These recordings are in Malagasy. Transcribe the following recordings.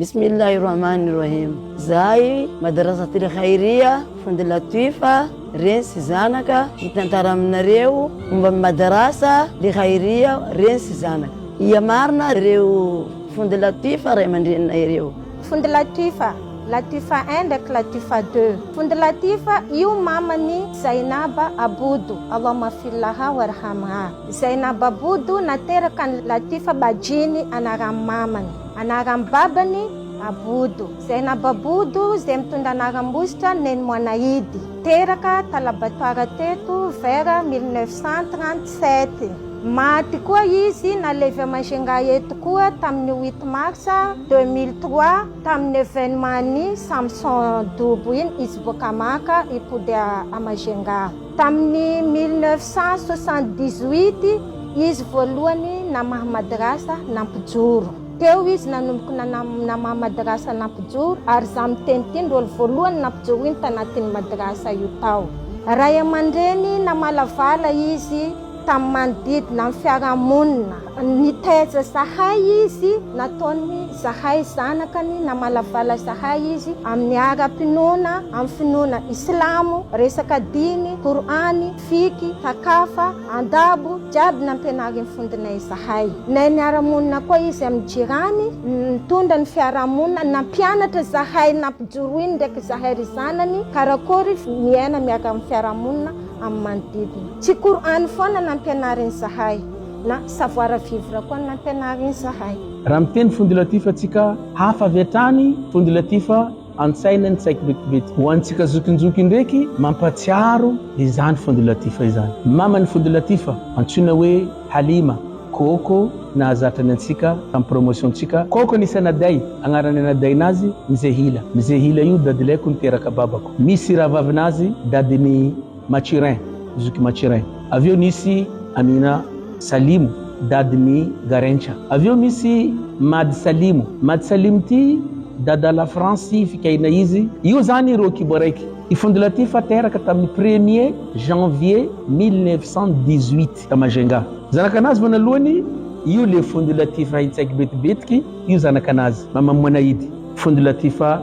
Bismillahirrahmanirrahim. Zay madrasatil khairia Fundi Latifa reny sy zanaka mitantara aminareo momba madrasa li khairia reny sy zanaka. Ia marina reo Fundi Latifa ray aman-drenina ireo. Fundi Latifa 1 ndraiky Latifa 2. Fundi Latifa io mamany Zainaba Abudu, Allahumma fillaha warhamha. Zainaba Abudu nateraka ny Latifa Bajini anaran'ny mamany. Anaran'ny babany Abudu. Zainaba Abudu zay mitondra anaram-bositra Neny Moanaidy. Teraka Talabatoara teto vers 1937. Maty koa izy nalevy Majunga eto koa tamin'ny 8 mars 2003 tamin'ny événement Samson Doubo iny izy boka maka ipody a Majunga. Tamin'ny 1978 izy voalohany namaha madrasa Nampijoro. Teo izy nanomboky namaha madrasa Nampijoro ary za mitenitiny olo voalohany Nampijoro iny tanatin'ny madrasa io tao. Ray aman-dreny namalavala izy tamin'ny manodidina amin'ny fiarahamonina. Nitaiza zahay izy nataony zahay zanakany namalavala zahay izy amin'ny ara-pinoana, amin'ny finoana Islamo, resaka diny, Korany, fiky, takafa, andabo, jiaby nampianariny fondinay zahay. Nay niara-monina koa izy amin'ny jirany, nitondra ny fiarahamonina, nampianatra zahay Nampijoro iny ndraiky zahay ry zanany karakory miaina miaraka amin'ny fiarahamonina amin'ny manodidina. Tsy Korany foana nampianariny zahay na savoir vivre koa nampianariny zahay. Raha miteny Fundi Latifa atsika hafa avy hatrany, Fundi Latifa an-tsaina ny tsaiky betibety. Ho antsika zokinjoky ndraiky mampatsiaro izany Fundi Latifa izany. Mamany Fundi Latifa antsoina hoe Halima Koko na zatrany antsika tamin'ny promotion-tsika. Koko nisy anaday, agnarany anadaynazy Mizehila. Mizehila io dadilaiko niteraka babako. Misy ravavinazy dadiny Machirin, Zuki Machirin. Aveo nisy Amina Salimu, dadiny Garencha. Aveo misy Mad Salimu. Mad Salimu ty dada la France fikaina izy. Io zany ireo kiboraiky. I Fundi Latifa teraka tamin'ny 1er janvier 1918 ta Majunga. Zanakanazy vonalohany io le Fundi Latifa hitsaiky betibetiky, io zanakanazy Mama Moanaidy. Fundi Latifa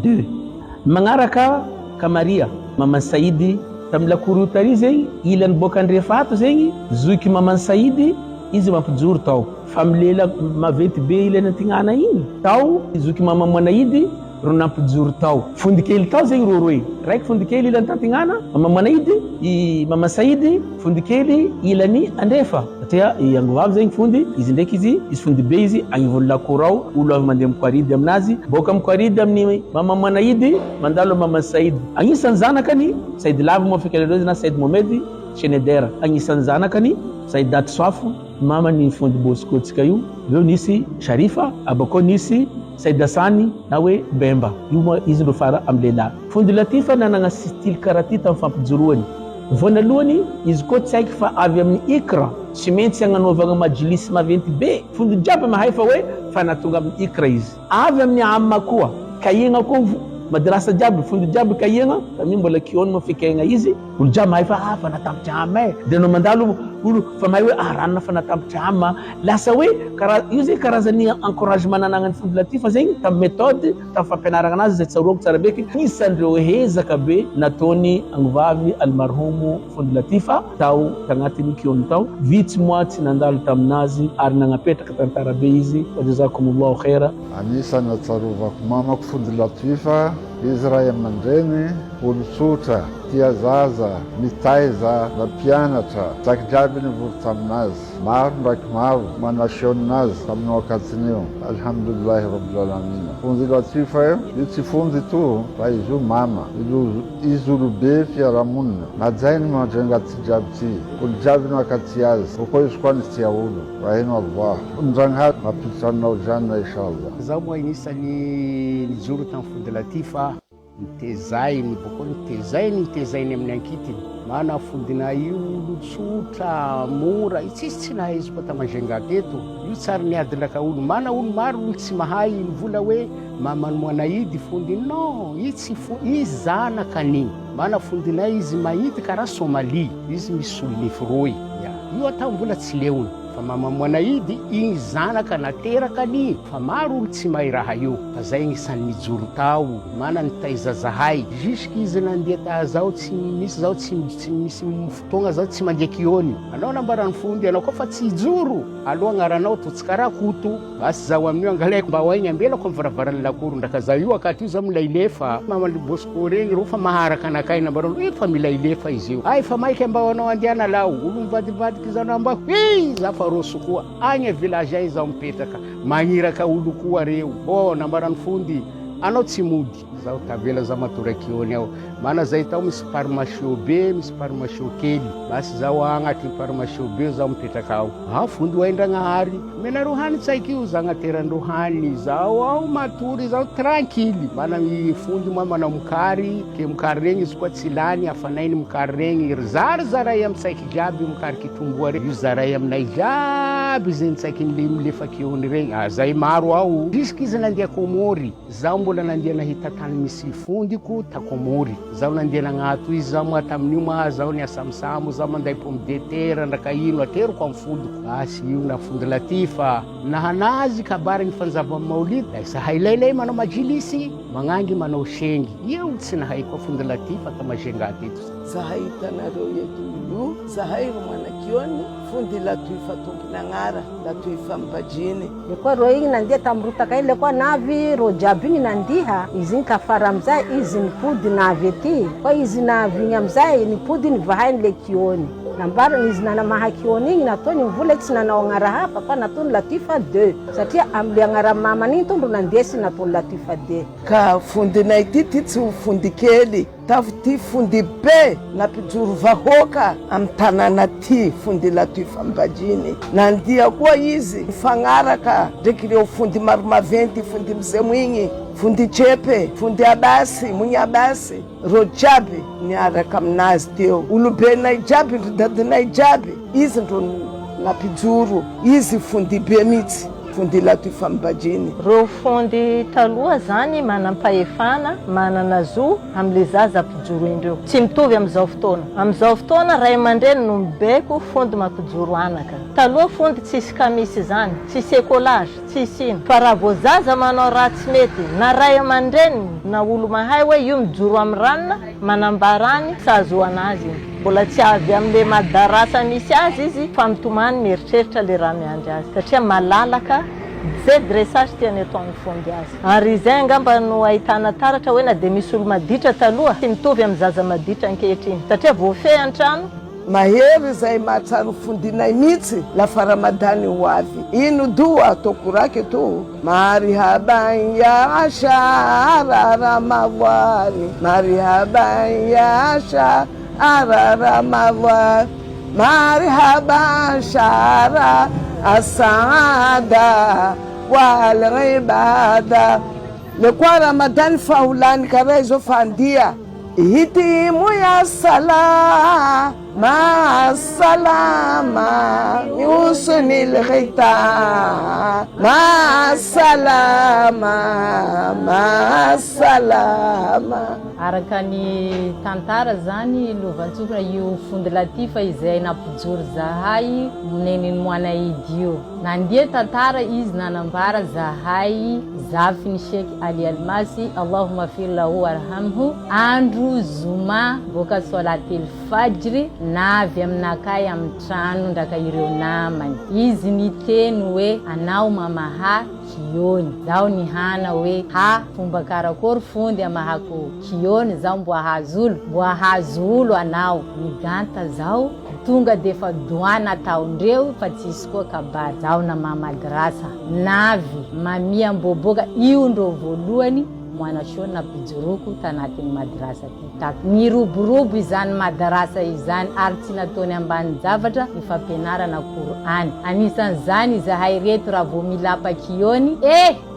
2. Magnaraka Kamaria, Mama Saidy tamin'ny lakoro tary zegny ilany boka andrefato zegny zoiky Mama Saidy izy Mampijoro tao. Famlela maventy be ilany antignana igny tao zoiky Mama Moanaidy ro Nampijoro tao. Fondikely tao zegny roe. Raiky fondikely ilany tantignana Mama Moanaidy, i Mama Saidy fondikely ilany andrefa. Satria i angovavy zegny fondi, izy ndraiky izy fondi be izy agnivolo lakoro ao, olo avy mandeha mikwaridy aminazy, boka mikwaridy amin'ny Mama Moanaidy mandalo Mama Saidy. Agnisan'ny zanakany Saidy Lavo moa fikelerozy na Saidy Mohamed Shenedera. Agnisan'ny zanakany Saidy Dato Swafo, mama ny Fundi Bosco tsika io. Veo nisy Sharifa, abako nisy Saidy Hasani na hoe Bemba. Io moa izy ro fara amin'ny lehilahy. Fundi Latifa nanagna style karaty tamin'ny fampijoroany. Vonalohany izy koa tsy haiko fa avy amin'ny ikra, tsy maintsy agnanaovagna majilisy maventy be. Fundi jiaby mahay fa hoe fa natonga amin'ny ikra izy. Avy amin'ny amma koa, kayegna koa madrasa jiaby, Fundi jiaby kayegna, tamin'ny mbola kiona mo fikaigna izy. Olo jiaby mahay fa fa natambatra amma. De no mandalo olo fa mahay hoe ranona fa natambatra amma. Lasa hoe io zay karazany encouragement nanagnany Fundi Latifa zegny tamin'ny méthode, tamin'ny fampianarana anazy zay tsaroko tsara beky. Isan'ireo hezaka be nataony angovavy almarhumu Fundi Latifa tao tagnatin'ny kiona tao. Vitsy moa tsy nandalo taminazy ary nagnapetraka tantara be izy. Jazakumullahu khaira. Anisany atsarovako mamako Fundi Latifa, izy ray aman-dreny olo tsotra, tia zaza, mitaiza, mampianatra, tsaiky jiaby nivory taminazy. Maro ndraiky maro manasioninazy tamin'ny wakatsiny io. Alhamdulillahi rabbil alamin. Fundi Latifa io tsy fundi tu fa izy io mama. Izy olo be fiarahamonina. Najainy Majunga ty jiaby ty. Olo jiaby nakaty azy. Koa izy koa nisy tia olo. Rahino Allah. Ndragnahary mampitsanao janna inshallah. Zaho moa inisan'ny nijoro tamin'ny Fundi Latifa. Nitezainy, boko nitezainy amin'ny ankitiny. Mana fondina io olo tsotra, mora, tsy nahay izy koa ta Majunga teto. Io tsara niadilaka olo, mana olo maro olo tsy mahay mivola hoe Mama Moanaidy fondi. Non, izy zanakany. Mana fondinay izy mahity karaha Somalie, izy misy olo nifroy. Io atao mbola tsy leony. fa mamamoana idy igny zanaka nateraka ny fa maro olo tsy mahay raha io fa zay gnisan'ny mijoro tao mana ny taizazahay jusque izy nandeha tahazao tsy misy zao tsy misy fotoagna zao tsy mandeha kiony anao nambarany fondy anao koa fa tsy ijoro aloha agnaranao totsikaраkoto basy zaho amin'io angalaiko mba hoaigny ambelako am'varavaran'ny lakoro ndraka zaho io akaty io zaho milailefa maman'ny bosco regny ro fa maharaka anakay nambarano fa milailefa izy io ay fa maiky mba anao andiana lao olo mivadibadiky zao nambako za fa roso koa agny village ay zaho mipetraka magniraka olo koa reo nambarany fondy anao tsy mody zaho tavela za matorakiony ao mana zay tao misy parmasio be misy parmasio kely basy zaho agnaty parmasio be zaho mipetraka ao fondy hoaindragnahary menareo hany tsaiky io za agnaterandreo hany zaho ao matory zaho tranquille mana fondy moa manao mokary ke mokary regny izy koa tsy lany afanainy mokary regny zary zaray amy tsaiky jiaby mokary kitomboa regny io zaray aminay jiaby zay tsaiky milefakiony regny zay maro ao jusque izy nandeha Komory zaho mbola nandeha nahita tany misy fondiko ta Komory zaho nandeha nagnato izy zaho moa tamin'io ma zaho niasamsamo zaho manday pomme de terre ndraka ino ateriko amy fondiko basy io na fondy Latifa nahanazy kabary ny fanjava maolid sa hailailay manao majilisy magnangy manao sengy io tsy nahay koa fondy Latifa ta mazengaty eto zahay hitanareo eto io zahay ro manakiony fondy Latifa tompony agnara Latifa mbajiny le koa ro igny nandeha tamrotakay le koa navy ro jiaby igny nandiha izy igny kafara amizay izy nipody navy ety koa izy navy igny amizay nipody nivahainy le kiony nambarany izy nanamaha kiony igny nataony mivola tsy nanao agnara hafa fa nataony Latifa 2 satria amle agnara mamany igny tondro nandesy nataony Latifa 2 ka fondinay ty tsy fondy kely tavy ty fondy be napijoro vahoaka amy tanàna ty fondy Latifa mbajiny nandia koa izy mifagnaraka ndraiky reo fondy maro maventy fondy mizemo igny fondy Tsepe fondy Abasy Mony Abasy ro jiaby niaraka aminazy teo olobenay jiaby ndro dadinay jiaby izy ndro napijoro izy fondy be mitsy fondy Latifa mbajiny ro fondy taloha zany manampahefana manana zo amle zaza pijoro indreo tsy mitovy amizao fotoana ray aman-dreny no mibeko fondy mapijoro anaka taloha fondy tsisy kamisy zany tsisy écolage tsisy ino fa raha vo zaza manao raha tsy mety na ray aman-dreny na olo mahay hoe io mijoro amy ranona manambarany sahazoanazy mbola tsy avy amle madarasa misy azy izy fa mitomany mieritreritra le raha miandry azy satria malalaka zay dressage tiany atao amin'ny fondy azy ary zay angamba no ahitana taratra hoe na de misy olo maditra taloha tsy mitovy amy zaza maditra ankehitriny satria voafe an-trano mahery zay mahatsaro fondinay mitsy lafa Ramadany ho avy ino doa tokoraky to marihaban ya shahra Ramadhani marihaban ya shahra Ramadhani marihaban shahra asada wal ibada le kwa Ramadani faulani kara izo fandia hitimu ya sala ma salama yusnil ghita ma salama araka ny tantara zany lovantsofina io fondy Latifa izay napijoro zahay neniny moana idy io nandeha tantara izy nanambara zahay zafiny Sheikh Ali Almasi Allahumma fir lahu warhamhu andro zoma boka salatil fajri navy aminakay amy trano ndraka ireo namany izy niteny hoe anao mamaha kiony zaho nihana hoe fomba karakory fondy amahako kiony zaho mbo ahazo olo anao miganta zaho tonga defa doana ataondreo fa tsisy koa kabary zaho na mamadrasa navy mamia mboboka io ndro voalohany moana shona napijoroko tanatin'ny madrasa ty niroborobo izany madrasa izany ary tsy nataony ambany zavatra ifampianarana Qur'an anisan'izany zahay reto raha vo milapa kiony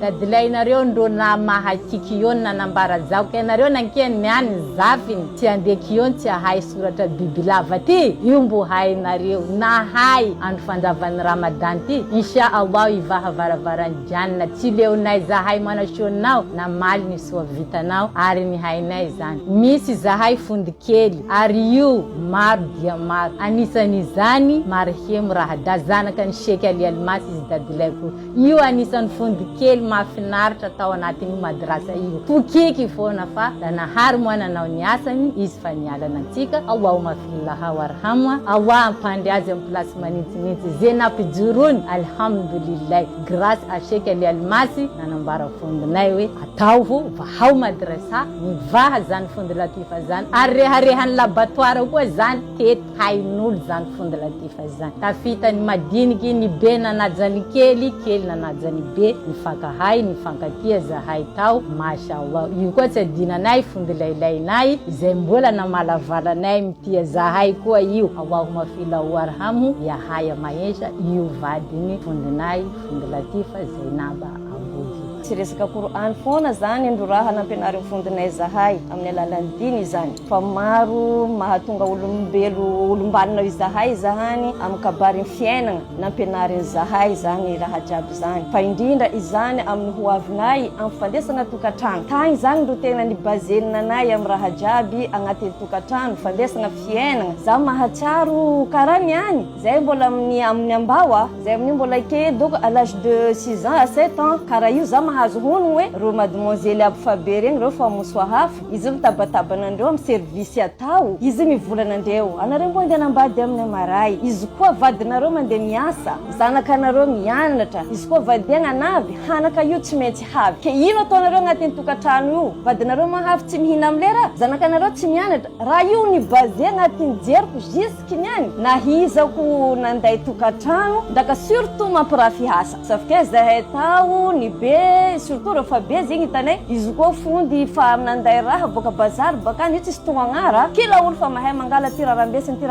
dadilainareo ndo na mahakikioni nanambara zako ianareo nankeny niany zafiny tsy andeha kiony tsy ahay soratra bibilava ty io mbo hainareo nahay andro fanjavan'ny Ramadan ty insha Allah ivaha varavaran'ny janna tsy leonay zahay manashonao na mali ny soa vitanao ary ny hainay zany misy zahay fondikely ary io maro dia maro anisan'izany marehemu raha da zanaka ny Sheikh Ali Almasy izy dadilaiko io anisan'ny fondikely mahafinaritra tao anatin'io madrasa io tokiky foana fa da nahary moananao ny asany izy fa nialana antsika Allahumma fillaha warhamwa Allah ampandry azy amin'ny place manintsinintsy zay nampijorony alhamdulillah grâce à Sheikh Ali Almasy nanambara fondinay hoe ataovo vahao madrasa mivaha zany fondy latifa zany ary reharehan'ny laboratoire koa zany tety hain'olo zany fondy latifa zany tafitany madiniky ny be nanajany kely nanajany be nifankahay nifankatia zahay tao mashallah io koa tsy adinanay fondy lailainay izay mbola namalavalanay mitia zahay koa io Allahumma fila warhamu ya haya maisha io vadiny fondinay fondy latifa Zainaba Abudi tsy resaka Qur'an foana zany ndoraha nampianariny fondinay zahay amin'ny alalan'ny diny zany fa maro mahatonga olombalona izahay zahany amin'ny kabarin'ny fiainana nampianariny zahay zany raha jiaby zany fa indrindra izany amin'ny hoavinay amin'ny fandesana tokatrano tany zany ndo tena ny bazenanay amin'ny raha jiaby agnatin'ny tokatrano fandesana fiainana za mahatsiaro karaha niany zay mbola amin'ny ambao zay amin'ny mbola kely donc à l'âge de 6 ans à 7 ans karaha io za mahazo hono hoe ro mademoiselle aby fabe regny reo fa mosoa hafa izy mitabatabanandreo amin'ny service atao izy mivolanandreo anareo mbo andeha nambady amin'ny amaray izy koa vadinareo mandeha miasa zanakanareo mianatra izy koa vadiagna navy hanaka io tsy maintsy havy ke ino ataonareo agnatin'ny tokatrano io vadinareo mahafy tsy mihina amle raha zanakanareo tsy mianatra raha io ny basé agnatin'ny jeriko jusky niany nahizako nanday tokatrano ndaka surtout mampirafy asa safike zahay tao ny be surtout rehefa be zegny hitanay izy koa fondy fa nanday raha boka bazary bakany io tsisy tonga agnara kila olo fa mahay mangala tirarambesiny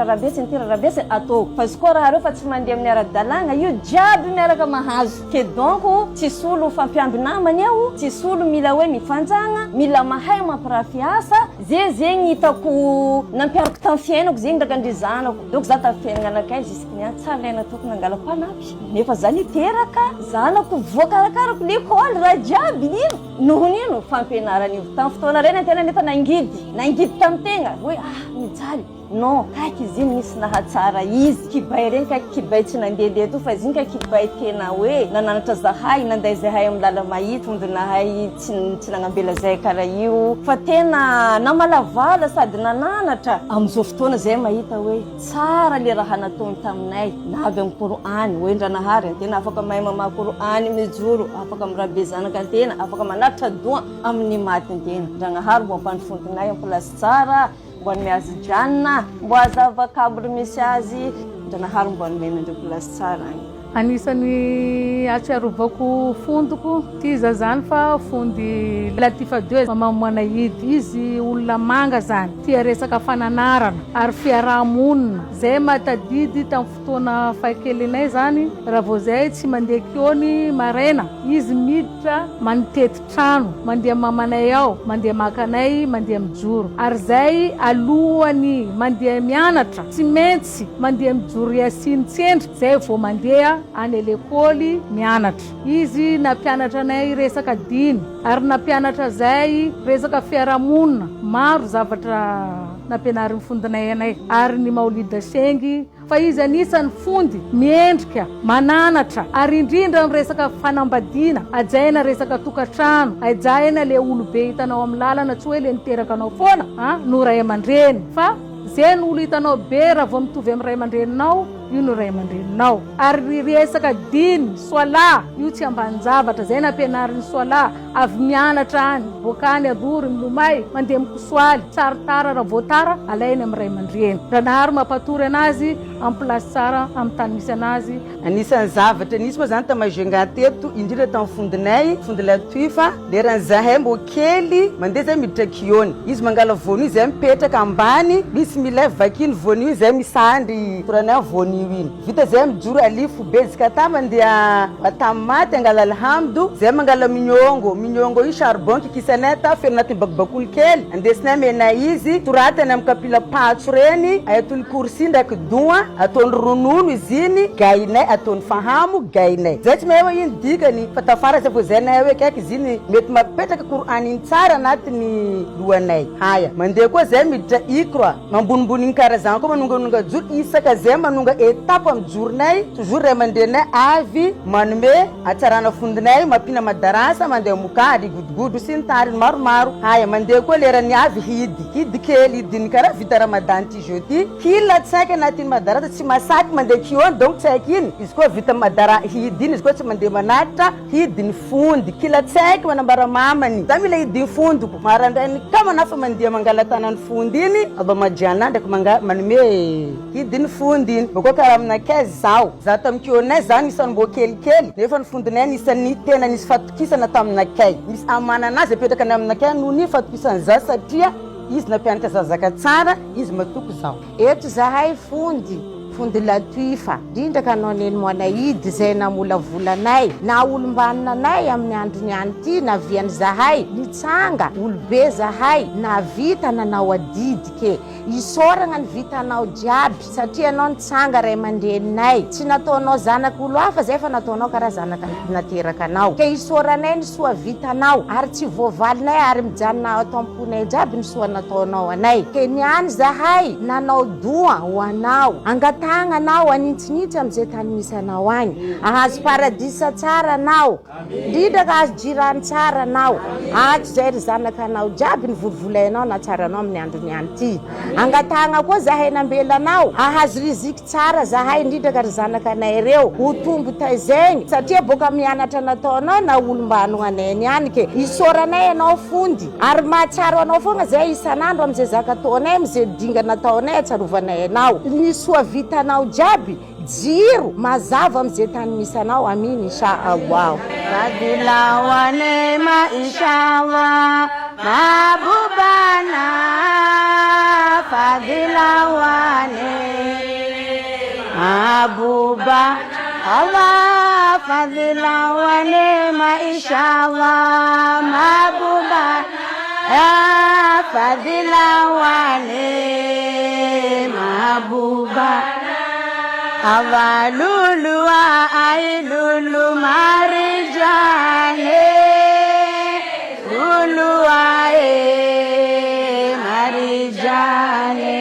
atao fa izy koa raha reo fa tsy mandeha amin'ny ara-dalàgna io jiaby miaraka mahazo ke donc tsisy olo fampiamby namany ao tsisy olo mila hoe mifanjagna mila mahay mampirafy asa zegny hitako nampiarako tamin'ny fiainako zegny ndrakandry zanako donc za tamin'ny fiainana anakay jusky niany tsara laina tokony angala mpanampy nefa zany teraka zanako voakarakarako l'école raha jiaby ino nohon'ino fampianaran'io tamin'ny fotoana reny antena nefa nangidy tamin'ny tegna hoe mijaly non kaiky izy iny misy nahatsara izy kibay regny kaiky kibay tsy nandehandeha to fa izy iny kaiky kibay tena hoe nananatra zahay nanday zahay amin'ny lala mahity fondinahay tsy nagnambela zahay karaha io fa tena namalavala sady nananatra amin'izao fotoana zay mahita hoe tsara le raha nataony taminay na avy amin'ny Qur'any hoe ndranahary antena afaka mahay mamaky Qur'any mijoro afaka mirabe zanaka antena afaka manatra doa amin'ny matintena ndranahary mbo ampandifondinay amin'ny place tsara mbo miazy janna mbo azava kabro misy azy ndranahary mbo menandreo place tsara agny Anisany atsiarovako fondoko ty zany fa fondy Latifa 2 mamoana hidy izy olona manga zany tia resaka fananarana ary fiarahamonina zay matadidy tamin'ny fotoana fahakelinay zany raha vao zay tsy mandeha kiony maraina izy miditra manitety trano mandeha mamanay ao mandeha makanay mandeha mijoro ary zay alohany mandeha mianatra tsy maintsy mandeha mijoro Yasiny tsendry zay vao mandeha any lekôly mianatra izy nampianatra anay resaka diny ary nampianatra zay resaka fiarahamonina maro zavatra nampianariny fondinay anay ary ny maolida sengy fa izy anisan'ny fondy miendrika mananatra ary indrindra amin'ny resaka fanambadiana ajaina resaka tokatrano ajaina le olobe hitanao amin'ny lalana tsy hoe le niteraka anao foana no ray aman-dreny fa zay ny olo hitanao be raha vao mitovy amin'ny ray aman-dreninao io no ray aman-dreninao ary resaka diny soala io tsy ambanin-javatra zay nampianariny soala avy mianatra any bokany adory milomay mandeha mikosoaly tsaritara raha voatara alainy amin'ny ray aman-dreny raha nahary mampatory anazy amin'ny place tsara amin'ny tany misy anazy anisan'ny zavatra nisy moa zany tamazenga teto indrindra tamin'ny fondinay fondy Latifa leran'ny zahay mbo kely mandeha zay miditra kiony izy mangala voanio zay mipetraka ambany misy milay vakiny voanio zay misandry toranay voanio io vita zay mijoro alifo bezika ta mandeha Batamaty angala alhamdo zay mangala mignongo io charbon kikisanay ta feno anaty bakibakolo kely andesinay mena izy toratany amin'ny kapila patso reny ayatony korsi ndraiky doa ataony ronono izy iny gainay ataony fahamo gainay zay tsy mahewa iny dikany fa tafara zay vozainay hoe kaiky izy iny mety mapetraka Qur'an iny tsara anatiny lohanay haya mandeha koa zay miditra ikra mambonimbony iny karazany koa manonganonga joro isaka zay manonga etape amin'ny joronay toujours ray mandehanay avy manome atsarana fondinay mampina madarasa mandeha mokady godogodo sy ny tariny maromaro haya mandeha koa lerany avy hidy kely hidiny karaha vita Ramadan ty jeudi kila tsaiky anatiny madarasa tsy masaky mandeha kiony donc tsaiky iny izy koa vita hidy iny izy koa tsy mandeha manatra hidiny fondy kila tsaiky manambara mamany za mila hidiny fondiko marandrainy ka manafa mandeha mangala tanany fondy iny aba madiana ndraiky manome hidiny fondy iny bakao karaha aminakay za tamin'ny kionay za nisany mbo kelikely nefa ny fondinay nisany tena nisy fatokisana taminakay misy amana anazy apetraka aminakay noho ny fatokisana za satria izy nampianatra zazaka tsara izy matoko zao eto zahay fondy Latifa indrindra ka anao neny moanaidy zay namola volanay na olombananay amin'ny androny any ty na viany zahay nitsanga olobe zahay na vita nanao adidike isoragna ny vitanao jiaby satria anao nitsanga ray aman-dreninay tsy nataonao zanak'olo hafa zay fa nataonao karaha zanaka nateraka anao ke isoranay ny soa vitanao ary tsy voavalinay ary mijanona atao amponay jiaby ny soa nataonao anay ke niany zahay nanao doa ho anao angatagna anao aninitsinitsy am'izay tany misy anao agny ahazo paradisa tsara anao indrindra ka azo jirany tsara anao ato zay ry zanaka anao jiaby ny volovolainao na tsara anao amin'ny androny any ty angatagna koa zahay nambelanao ahazo riziky tsara zahay indrindra ka ry zanaka anay reo ho tombo taizegny satria boka mianatra nataonao na olombano anay niany ke isoranay anao fondy ary mahatsaro anao fogna zay isanandro am'izay zaka ataonay am'izay dinga nataonay atsarovanay anao ny soa vitanao jiaby jiro mazava am'izay tany misy anao amin inshallah fadilawane ma inshallah mabubana fadilawane abuba Allah fadilawane ma inshallah mabuba fadilawane mabuba avalulu ailulu marijane lulu marijane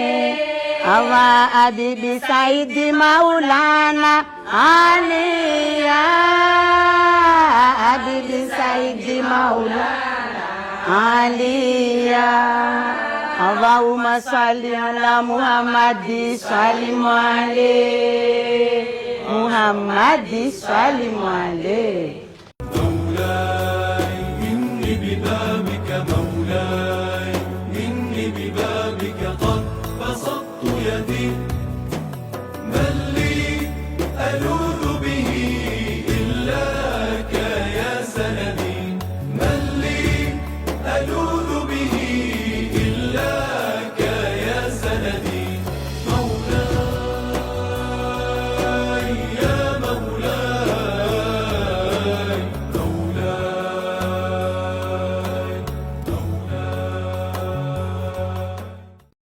awa abibi saidi maulana aliya abibi saidi maulana aliya Allahumma salli ala Muhammadi sallim alayhi Muhammadi sallim alayhi مولاي إني ببابك مولاي إني ببابك قد بسطت يدي من لي ألوذ